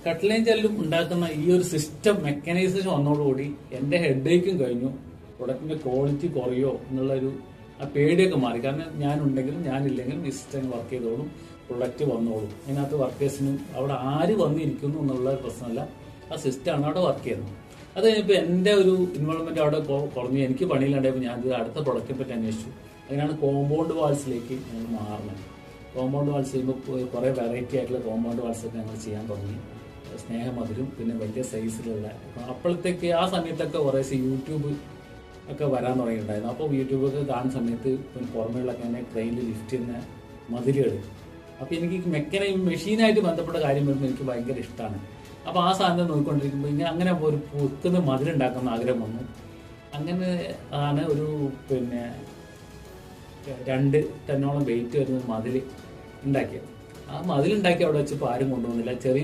കട്ട്ലയും ജെല്ലും ഉണ്ടാക്കുന്ന ഈ ഒരു സിസ്റ്റം മെക്കാനൈസേഷൻ വന്നതോടുകൂടി എന്റെ ഹെഡേക്കും കഴിഞ്ഞു. പ്രൊഡക്റ്റിന്റെ ക്വാളിറ്റി കുറയോ എന്നുള്ളൊരു ആ പേടിയൊക്കെ മാറി. കാരണം ഞാനുണ്ടെങ്കിലും ഞാനില്ലെങ്കിലും ഈ സിസ്റ്റം വർക്ക് ചെയ്തോളും, പ്രൊഡക്റ്റ് വന്നോളും. അതിനകത്ത് വർക്കേഴ്സിനും അവിടെ ആര് വന്നിരിക്കുന്നു എന്നുള്ള പ്രശ്നമല്ല, ആ സിസ്റ്റമാണ് അവിടെ വർക്ക് ചെയ്യുന്നത്. അത് കഴിഞ്ഞപ്പോൾ എൻ്റെ ഒരു ഇൻവോൾവ്മെന്റ് അവിടെ കുറഞ്ഞു. എനിക്ക് പണിയിലുണ്ടായപ്പോൾ ഞാൻ അടുത്ത പ്രൊഡക്റ്റിനെ പറ്റി അന്വേഷിച്ചു. അതിനാണ് കോമ്പൗണ്ട് വാൾസിലേക്ക് ഞങ്ങൾ മാറുന്നത്. കോമ്പൗണ്ട് വാൾസ് ചെയ്യുമ്പോൾ കുറേ വെറൈറ്റി ആയിട്ടുള്ള കോമ്പൗണ്ട് വാൾസൊക്കെ ഞങ്ങൾ ചെയ്യാൻ തുടങ്ങി. സ്നേഹമധുരം, പിന്നെ വലിയ സൈസിലുള്ള. അപ്പോഴത്തേക്ക് ആ സമയത്തൊക്കെ കുറേ യൂട്യൂബ് ഒക്കെ വരാൻ തുടങ്ങിയിട്ടുണ്ടായിരുന്നു. അപ്പോൾ യൂട്യൂബൊക്കെ കാണുന്ന സമയത്ത് പുറമേയുള്ളൊക്കെ അങ്ങനെ ട്രെയിനിൽ ലിഫ്റ്റ് ചെയ്യുന്ന മതിലുകൾ. അപ്പോൾ എനിക്ക് മെഷീനായിട്ട് ബന്ധപ്പെട്ട കാര്യം വരുമ്പോൾ എനിക്ക് ഭയങ്കര ഇഷ്ടമാണ്. അപ്പോൾ ആ സാധനം നോക്കിക്കൊണ്ടിരിക്കുമ്പോൾ ഇങ്ങനെ അങ്ങനെ ഒരു പുതുക്കുന്ന മതിലുണ്ടാക്കുന്ന ആഗ്രഹം വന്നു. അങ്ങനെ ആണ് ഒരു 2 ടണ്ണോളം വെയിറ്റ് വരുന്ന മതിൽ ഉണ്ടാക്കിയത്. ആ മതിലുണ്ടാക്കി അവിടെ വെച്ചപ്പോൾ ആരും കൊണ്ടുവന്നില്ല. ചെറിയ